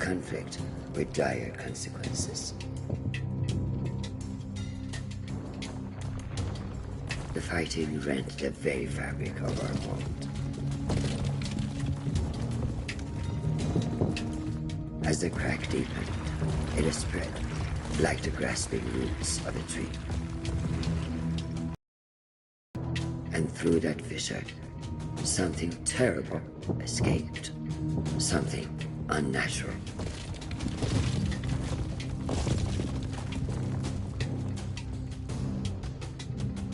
conflict with dire consequences. The fighting rent the very fabric of our world. As the crack deepened, it has spread like the grasping roots of a tree. And through that fissure, something terrible escaped. Something unnatural.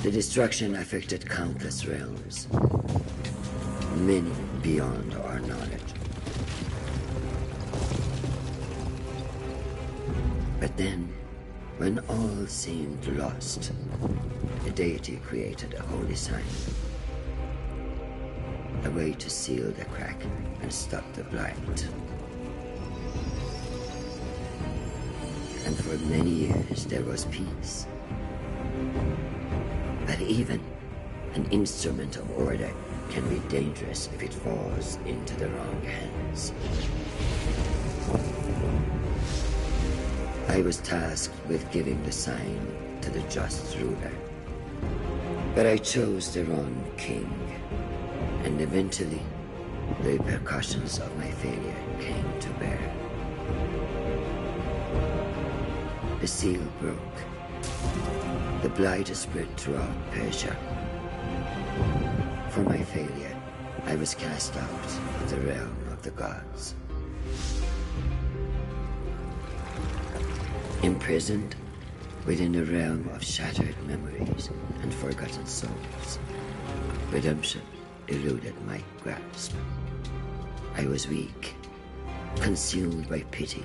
The destruction affected countless realms, many beyond our knowledge. But then, when all seemed lost, the deity created a holy sign. A way to seal the crack and stop the blight. And for many years there was peace. But even an instrument of order can be dangerous if it falls into the wrong hands. I was tasked with giving the sign to the just ruler. But I chose the wrong king. And eventually, the repercussions of my failure came to bear. The seal broke. The blight spread throughout Persia. For my failure, I was cast out of the realm of the gods. Imprisoned within a realm of shattered memories and forgotten souls. Redemption eluded my grasp. I was weak, consumed by pity,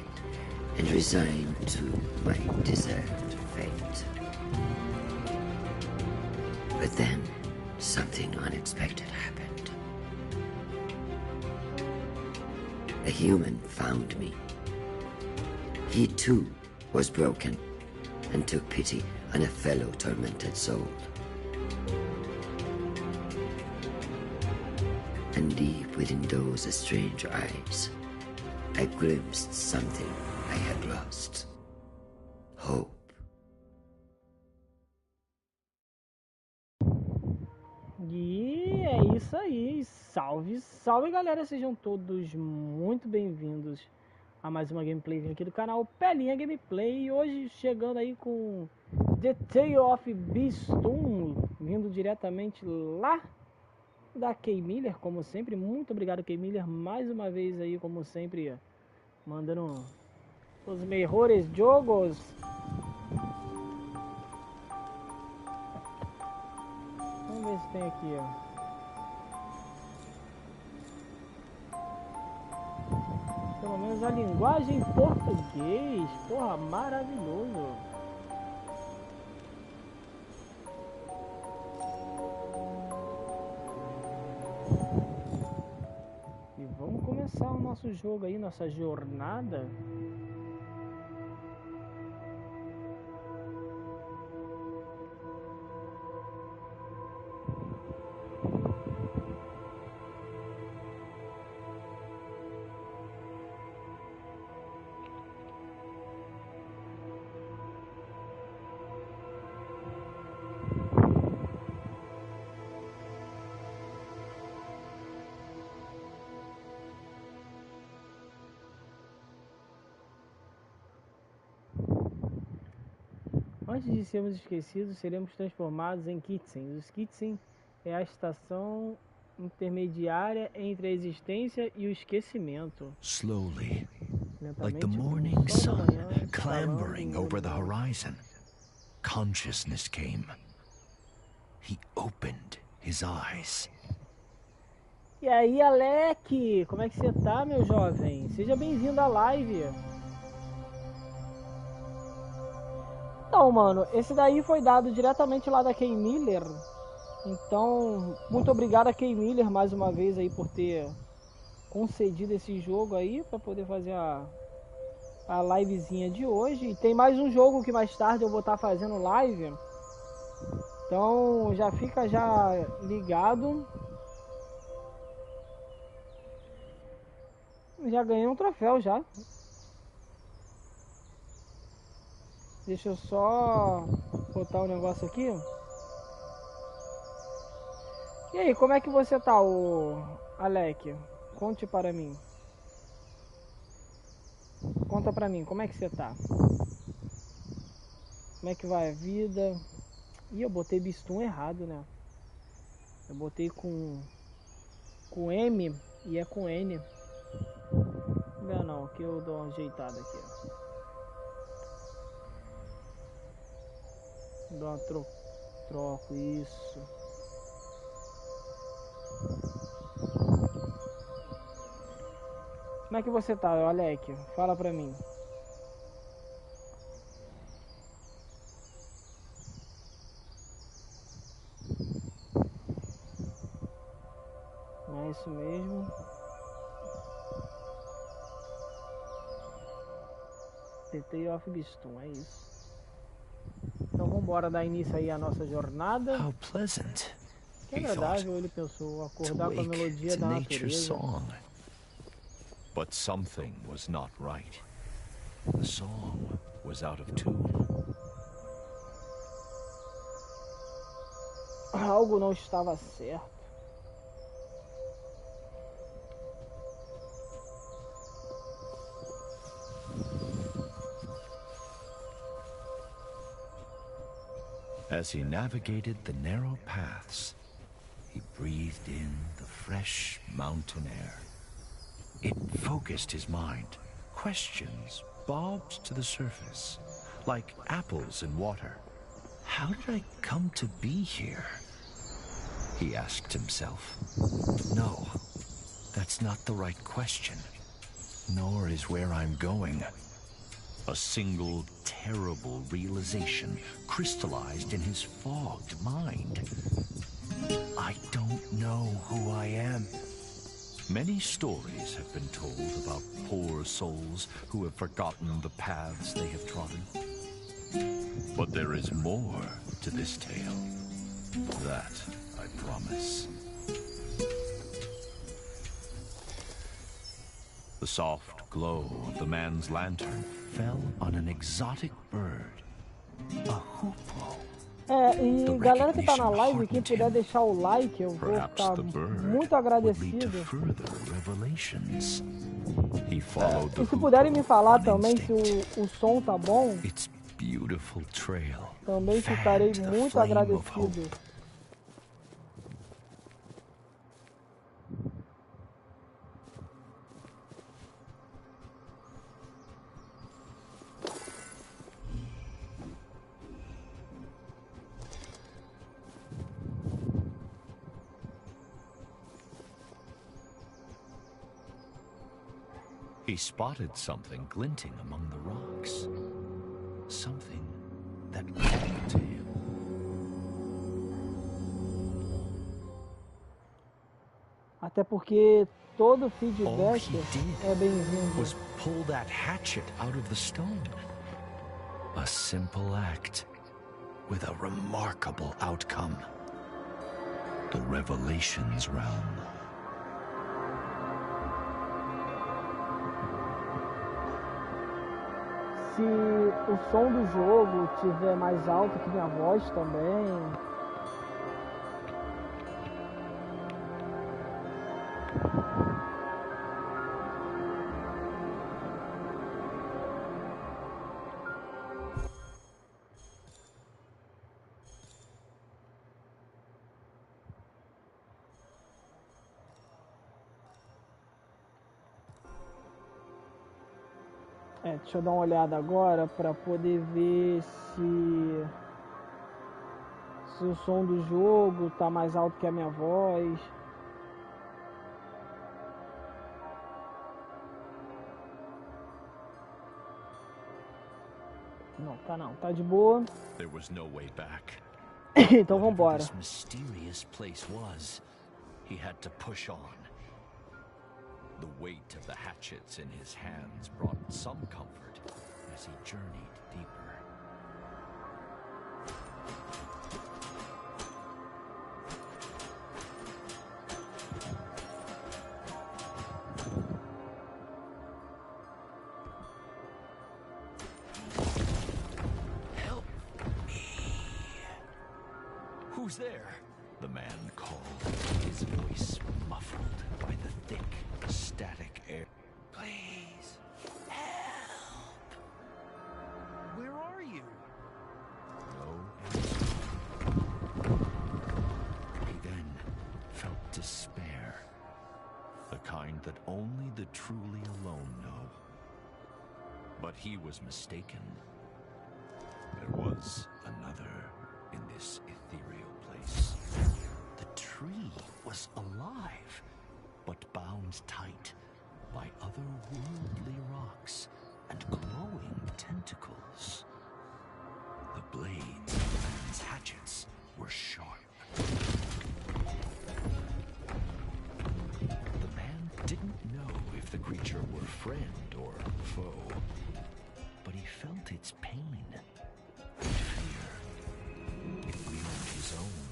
and resigned to my deserved fate. But then, something unexpected happened. A human found me. He too was broken, and took pity on a fellow tormented soul. And deep within those strange eyes, I glimpsed something I had lost. Hope. E é isso aí. Salve, salve galera, sejam todos muito bem-vindos a mais uma gameplay aqui do canal Pelinha Gameplay. E hoje chegando aí com The Tale of Bistun, vindo diretamente lá da Kay Miller, como sempre. Muito obrigado, Kay Miller, mais uma vez aí, como sempre, mandando os melhores jogos. Vamos ver se tem aqui, ó. Pelo menos a linguagem em português. Porra, maravilhoso. E vamos começar o nosso jogo aí, nossa jornada. Antes de sermos esquecidos, seremos transformados em Kitsen. Os Kitsen é a estação intermediária entre a existência e o esquecimento. Slowly, like the morning sun clambering over the horizon, consciousness came. He opened his eyes. E aí, Alec, como é que você tá, meu jovem? Seja bem-vindo à live. Então, mano, esse daí foi dado diretamente lá da Kay Miller. Então, muito obrigado a Kay Miller mais uma vez aí por ter concedido esse jogo aí para poder fazer a livezinha de hoje. E tem mais um jogo que mais tarde eu vou estar fazendo live. Então, já fica já ligado. Já ganhei um troféu já. Deixa eu só botar o negócio aqui. E aí, como é que você tá, o Alec? Conte para mim. Conta pra mim, como é que você tá? Como é que vai a vida? Ih, eu botei Bistun errado, né? Eu botei com M e é com N. Não, que eu dou uma ajeitada aqui, ó. Dou uma troco, isso. Como é que você tá, Alec? Fala pra mim. Não é isso mesmo. Tale of Bistun, é isso. Então vamos embora dar início aí à nossa jornada. How pleasant, Que agradável, ele pensou, acordar com a melodia da natureza. But something was not right. The song was out of tune. Algo não estava certo. As he navigated the narrow paths, he breathed in the fresh mountain air. It focused his mind. Questions bobbed to the surface, like apples in water. How did I come to be here? He asked himself. No, that's not the right question. Nor is where I'm going. A single terrible realization crystallized in his fogged mind. I don't know who I am. Many stories have been told about poor souls who have forgotten the paths they have trodden. But there is more to this tale. That I promise. The soft glow of the man's lantern fell on an exotic bird, a hoopoe. E galera que tá na live, quem puder deixar o like, eu vou ficar muito agradecido. E se puderem me falar também se o som tá bom, também ficarei muito agradecido. He spotted something glinting among the rocks. Something that called to him. Até porque todo feedback é bem-vindo. Was pull that hatchet out of the stone. A simple act with a remarkable outcome. The Revelations realm. Se o som do jogo tiver mais alto que minha voz também. Deixa eu dar uma olhada agora para poder ver se o som do jogo tá mais alto que a minha voz. Não, tá não, tá de boa. Então vamos embora. The weight of the hatchets in his hands brought some comfort as he journeyed deeper. Who's there? The man called, his voice muffled by the thick, static air. Please, help! Where are you? No answer. He then felt despair, the kind that only the truly alone know. But he was mistaken. There was another in this ethereal place. The tree was alive, but bound tight by otherworldly rocks and glowing tentacles. The blades of man's hatchets were sharp. The man didn't know if the creature were friend or foe, but he felt its pain and fear. It beyond his own.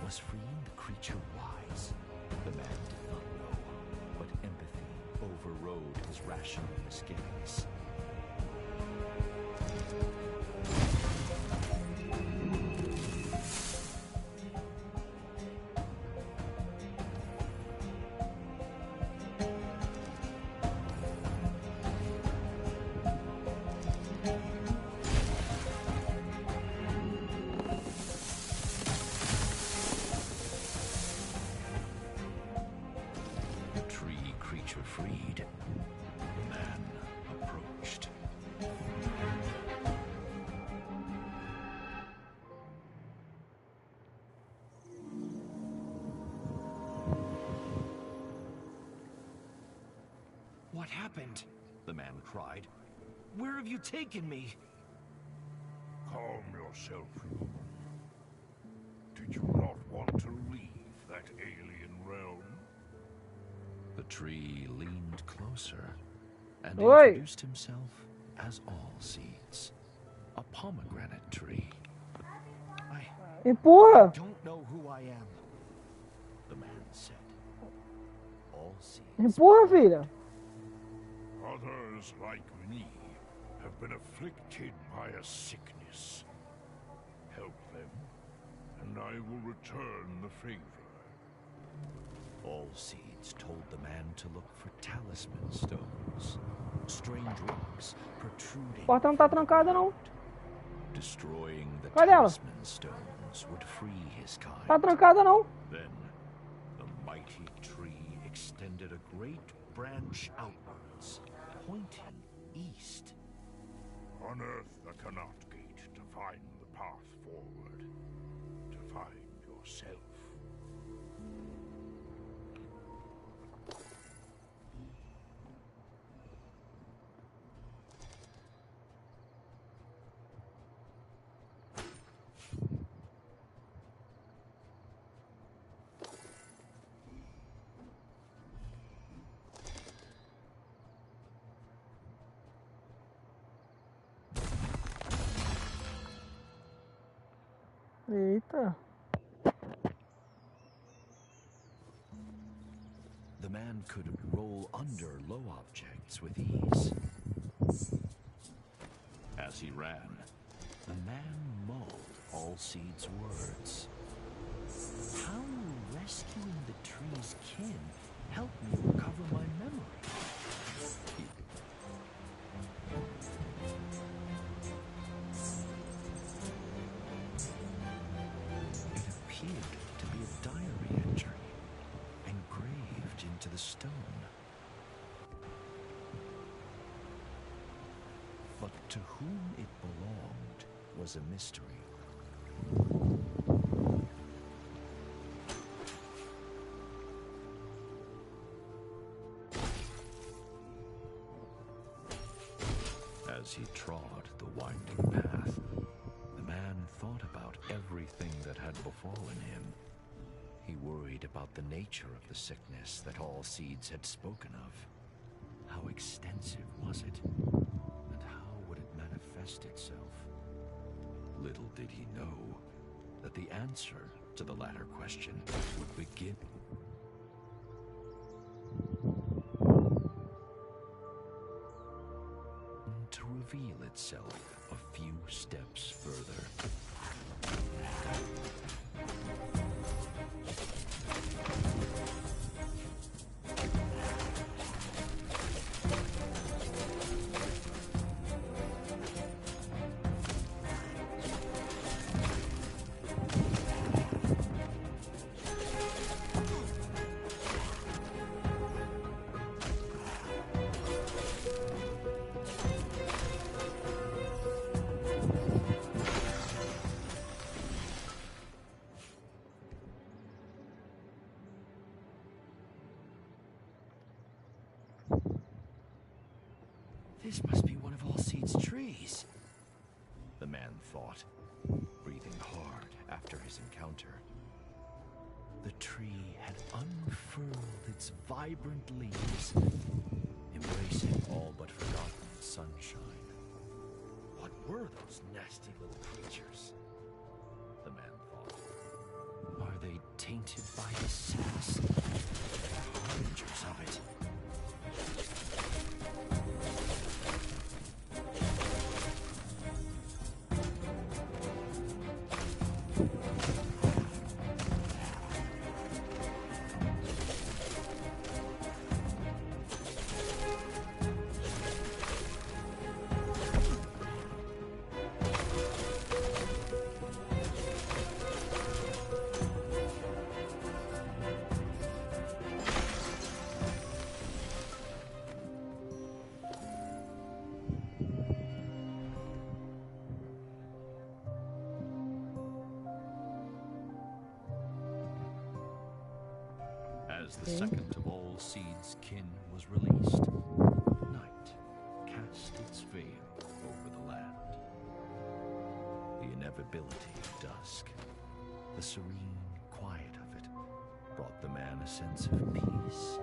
Was freeing the creature wise? The man did not know, but empathy overrode his rational misgivings. Freed, the man approached. What happened? The man cried. Where have you taken me? Calm yourself, human. Did you not want to leave that alien realm? The tree leaned closer and introduced himself as all seeds. A pomegranate tree. I don't know who I am, the man said. All seeds. Filha. Others like me have been afflicted by a sickness. Help them, and I will return the favor. All seeds told the man to look for talisman stones, strange rocks protruding. Porta não tá trancada não. Destroying the Cadê ela? talisman stones would free his kind. Tá trancada não. Then the mighty tree extended a great branch outwards, pointing east. Unearth the Canal gate to find the path forward, to find yourself. Eita. The man could roll under low objects with ease. As he ran, the man mulled all seeds' words. How will rescuing the tree's kin help me recover my memory? It appeared to be a diary entry, engraved into the stone. But to whom it belonged was a mystery. As he trod the winding path, the man thought about everything that had befallen him. He worried about the nature of the sickness that all seeds had spoken of. How extensive was it? And how would it manifest itself? Little did he know that the answer to the latter question would begin to reveal itself a few steps further. This must be one of Allseed's trees, the man thought, breathing hard after his encounter. The tree had unfurled its vibrant leaves, embracing all but forgotten sunshine. What were those nasty little creatures? The man thought. Are they tainted by his sass? Harbingers of it. As the second of Allseed's kin was released, night cast its veil over the land. The inevitability of dusk, the serene quiet of it, brought the man a sense of peace.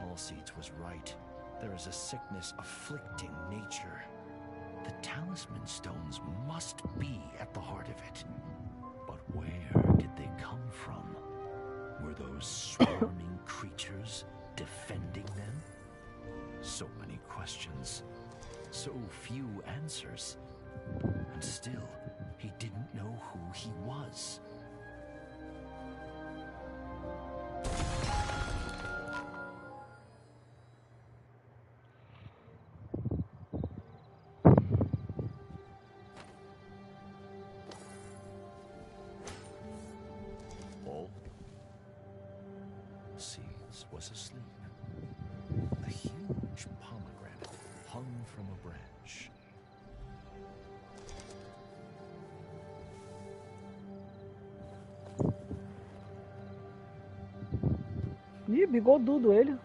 Allseeds was right. There is a sickness afflicting nature. The talisman stones must be at the heart of it. But where did they come from? Were those swarming creatures defending them? So many questions, so few answers. And still, he didn't know who he was. Allseeds was asleep. A huge pomegranate hung from a branch. Ih, bigodudo ele.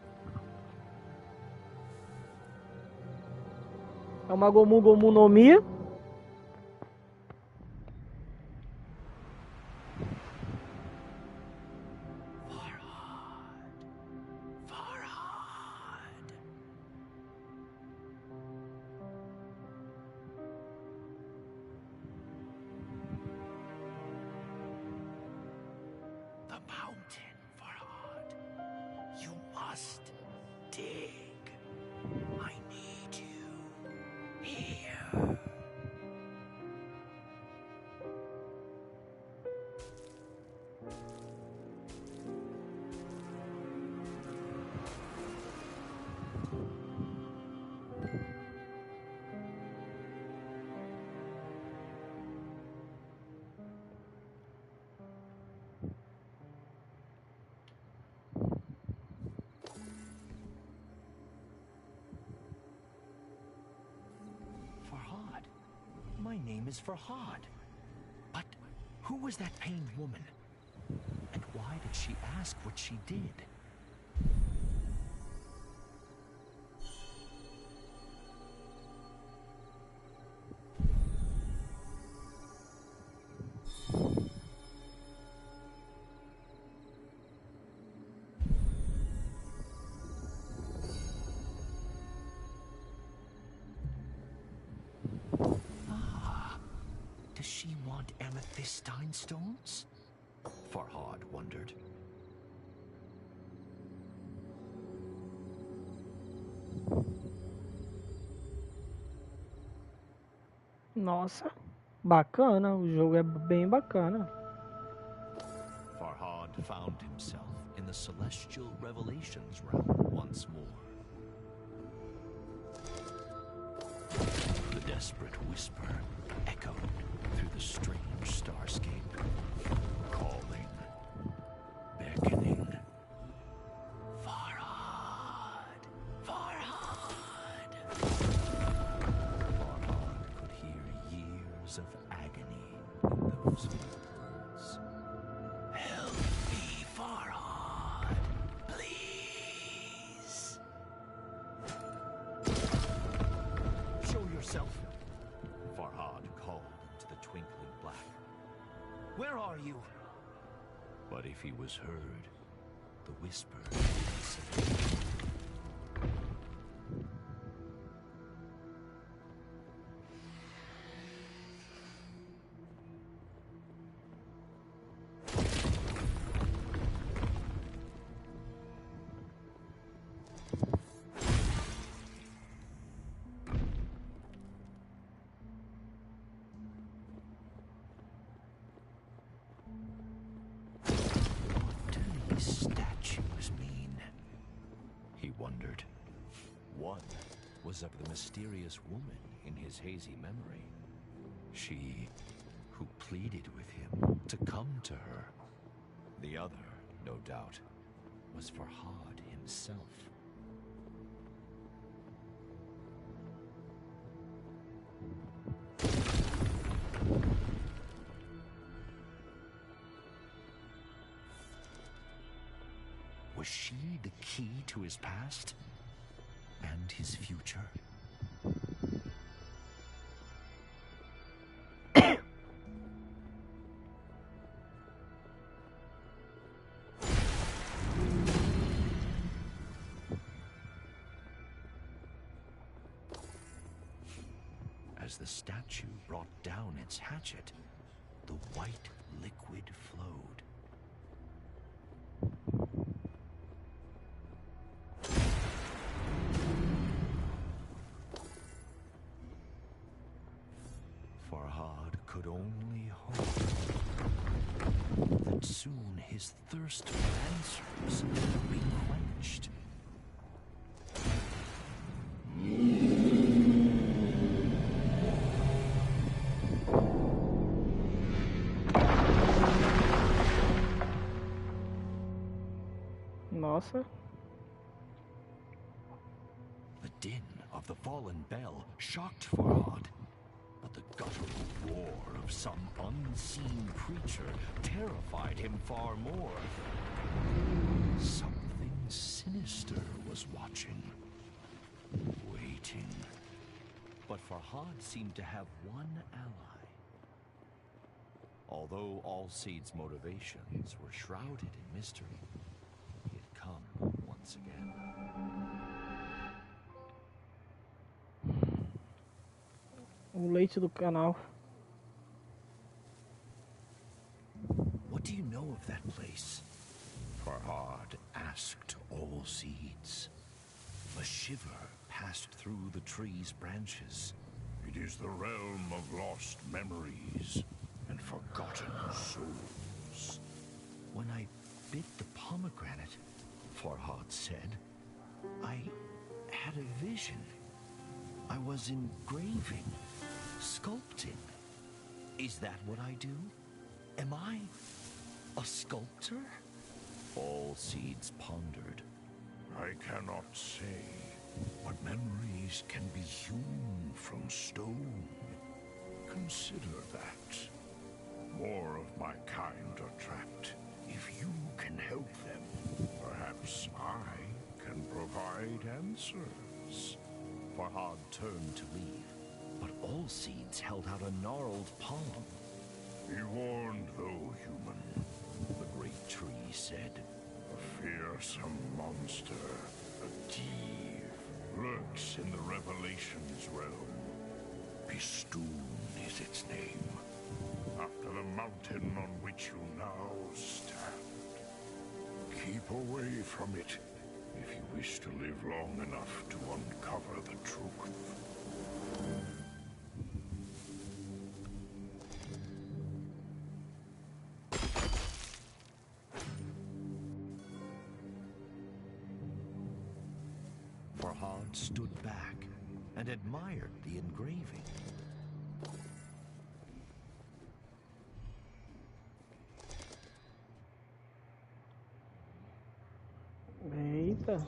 É uma Gomu Gomu no Mi. The mountain, Farhad. You must dig. I need you here. Farhad. My name is Farhad. But who was that pained woman? And why did she ask what she did? she want amethystine stones? Farhad wondered. Nossa, bacana, o jogo é bem bacana. Farhad found himself in the celestial revelations realm once more. The desperate whisper echoed through the strange starscape, calling, beckoning. Farhad! Farhad! Farhad could hear years of agony in those words. Help me, Farhad, please. Show yourself. Farhad called into the twinkling black. Where are you? But if he was heard, the whisper said, what do these statues mean? He wondered. One was of the mysterious woman in his hazy memory. She who pleaded with him to come to her. The other, no doubt, was Farhad himself. Was she the key to his past and his future? As the statue brought down its hatchet, the white liquid flowed. Farhad could only hope that soon his thirst for answers would be quenched. Nossa, The din of the fallen bell shocked Farhad, but the guttural roar of some unseen creature terrified him far more. Something sinister was watching, waiting. But Farhad seemed to have one ally. Although Allseed's motivations were shrouded in mystery, he had come once again. o leite do canal. What do you know of that place? Farhad asked Allseeds. A shiver passed through the tree's branches. It is the realm of lost memories and forgotten souls. When I bit the pomegranate, Farhad said, I had a vision. I was engraving, sculpting. Is that what I do? Am I a sculptor? Allseeds pondered. I cannot say, but memories can be hewn from stone. Consider that. More of my kind are trapped. If you can help them, perhaps I can provide answers. Farhad turned to leave, but Allseeds held out a gnarled palm. Be warned, though, human. The great tree said, A fearsome monster, a thief, lurks in the Revelations realm. Bistun is its name. mountain on which you now stand. Keep away from it if you wish to live long enough to uncover the truth. Farhad stood back and admired the engraving. Eita.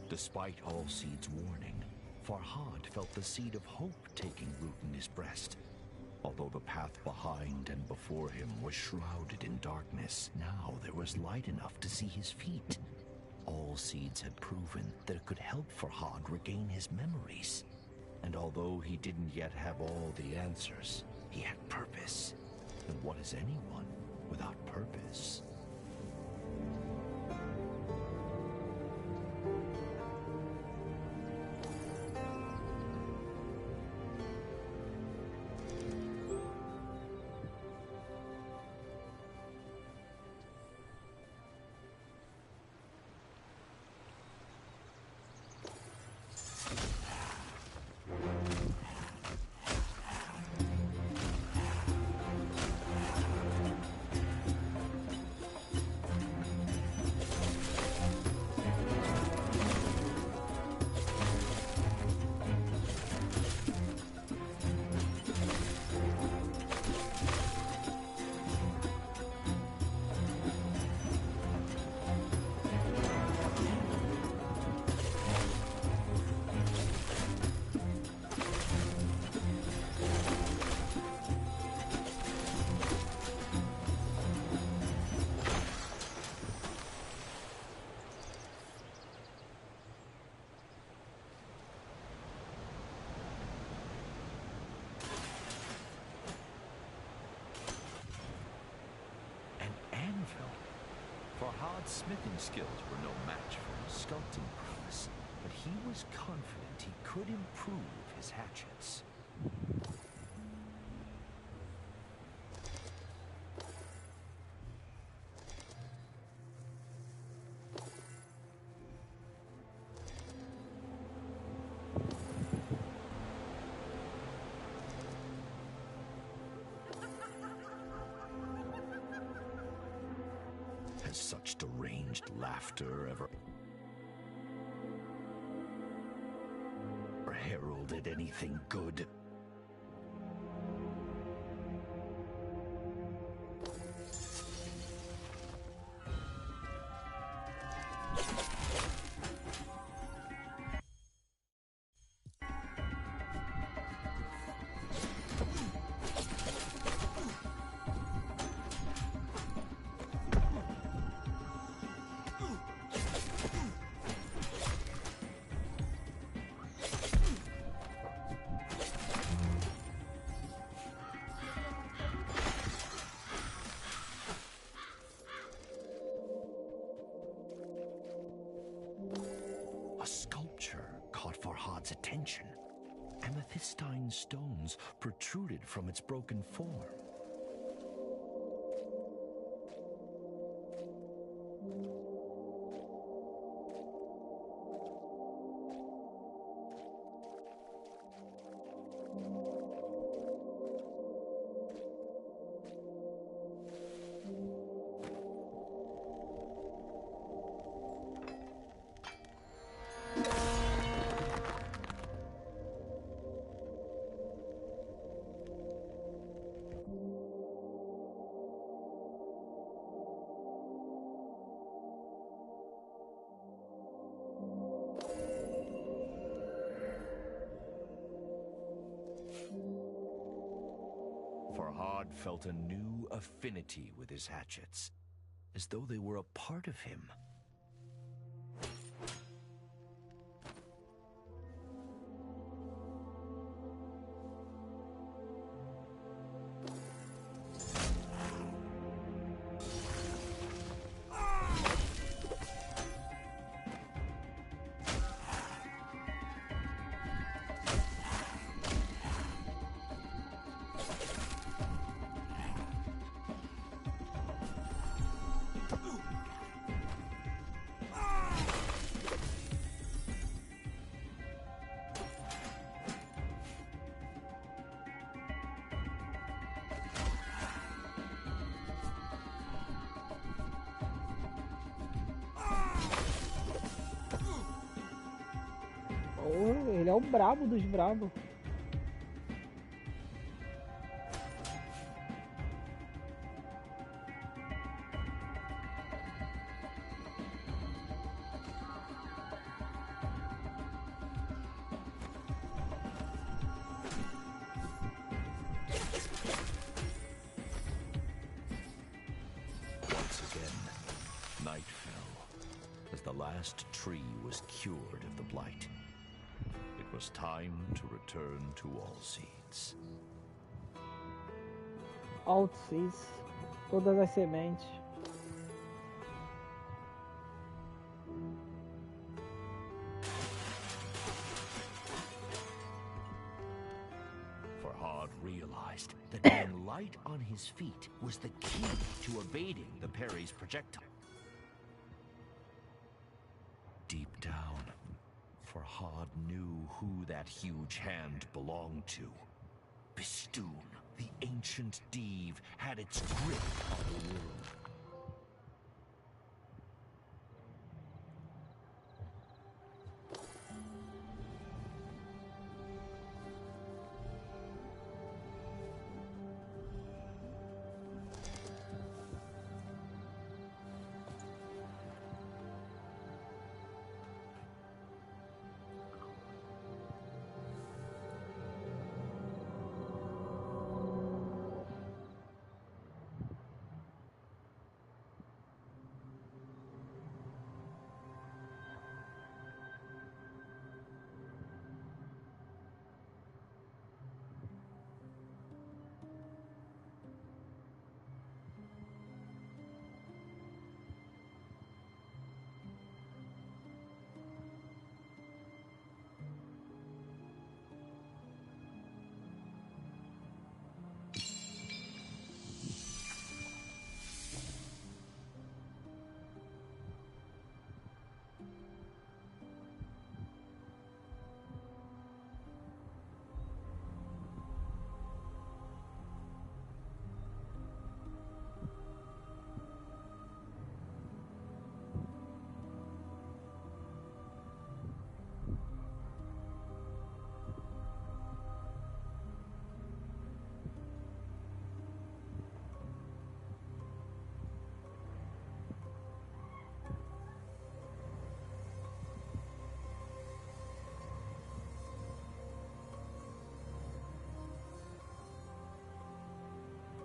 Despite Allseed's warning, Farhad felt the seed of hope taking root in his breast. Although the path behind and before him was shrouded in darkness, now there was light enough to see his feet. Allseeds had proven that it could help Farhad regain his memories. And although he didn't yet have all the answers, he had purpose. And what is anyone without purpose? Farhad's smithing skills were no match for his sculpting prowess, but he was confident he could improve his hatchets. Has such deranged laughter ever heralded anything good? A sculpture caught Farhad's attention. Amethystine stones protruded from its broken form. Farhad felt a new affinity with his hatchets, as though they were a part of him. Porra, ele é o brabo dos brabos. Night fell, as the last tree was cured of the blight. It was time to return to Allseeds. Allseeds, todas as sementes. Farhad realized that being light on his feet was the key to evading the Parry's projectile. Deep down, Farhad knew who that huge hand belonged to. Bistun, the ancient Div, had its grip on the world.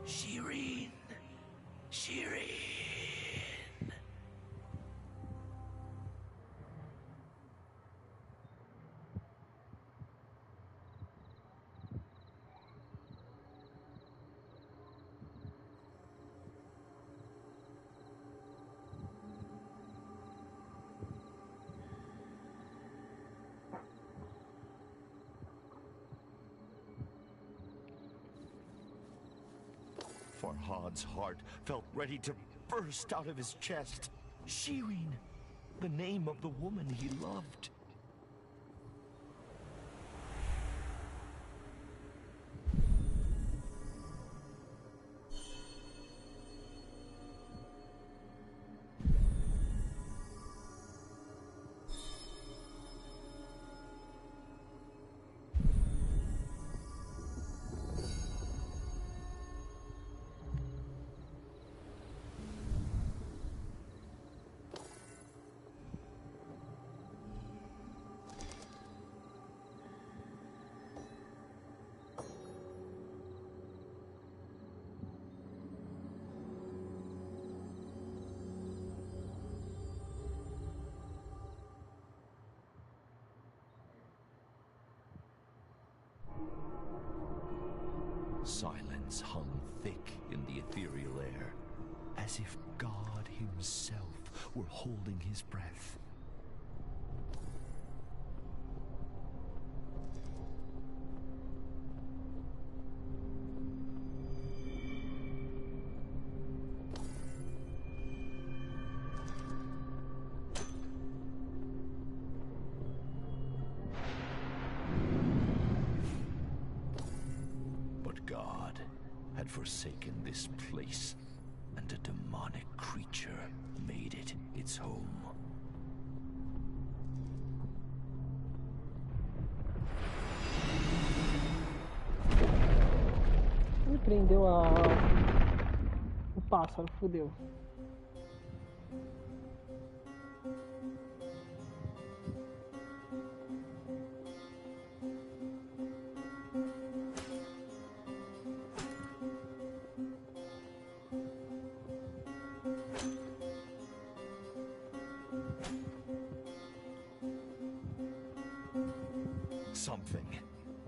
Shireen. Shireen. Farhad's heart felt ready to burst out of his chest. Shireen, the name of the woman he loved. Silence hung thick in the ethereal air, as if God himself were holding his breath. Forsaken this place, and a demonic creature made it its home. prendeu o pássaro, fodeu. Something,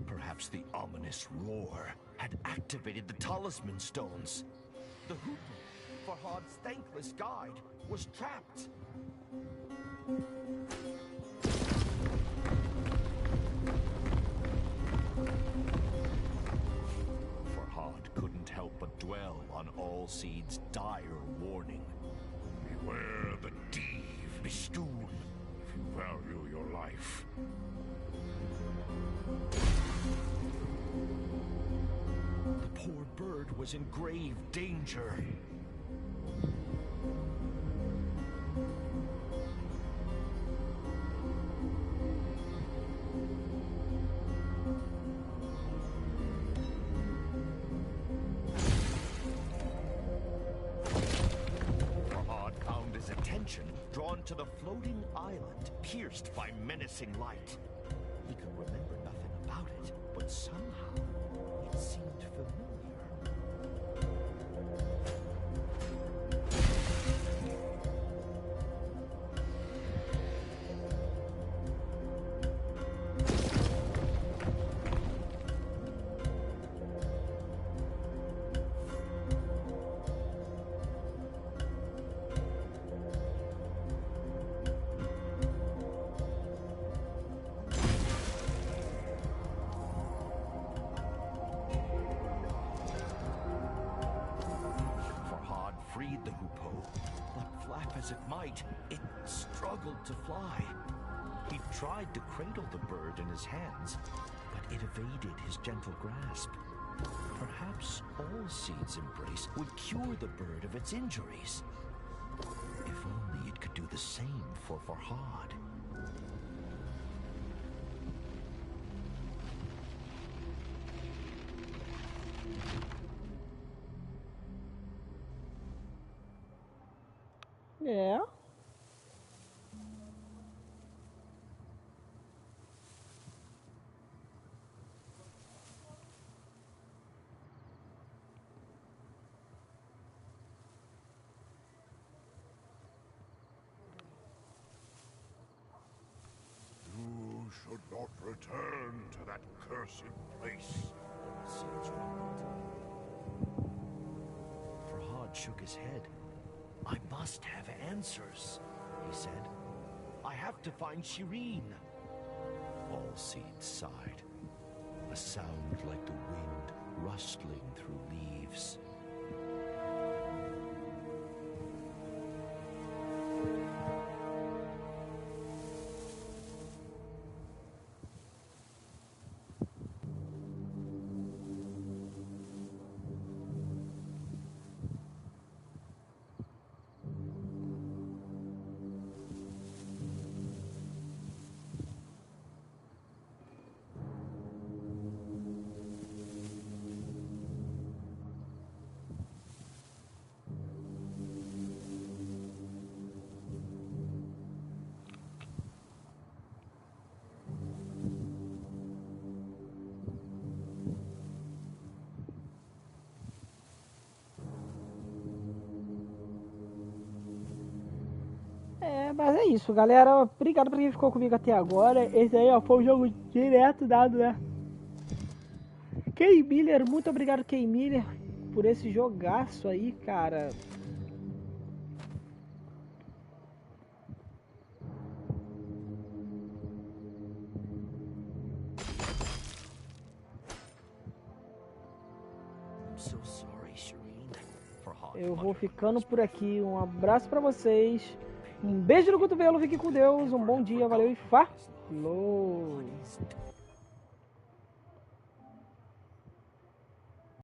perhaps the ominous roar, had activated the talisman stones. The Hoopoe, Farhad's thankless guide, was trapped. Farhad couldn't help but dwell on Allseed's dire warning. Beware the Tale of Bistun, if you value your life. The poor bird was in grave danger. Farhad found his attention drawn to the floating island, pierced by menacing light. He could remember nothing about it, but somehow it seemed familiar. Freed the Hoopoe, but flap as it might, it struggled to fly. He tried to cradle the bird in his hands, but it evaded his gentle grasp. Perhaps Allseed's embrace would cure the bird of its injuries. If only it could do the same for Farhad. É. You should not return to that cursed place. Farhad shook his head. I must have answers, he said. I have to find Shireen. Allseed sighed. A sound like the wind rustling through leaves. Mas é isso, galera. Obrigado por quem ficou comigo até agora. Esse aí, ó, foi um jogo direto dado, né? Kay Miller, muito obrigado, Kay Miller, por esse jogaço aí, cara. Eu vou ficando por aqui. Um abraço pra vocês. Um beijo no cotovelo, fiquem com Deus. Um bom dia, valeu e falou!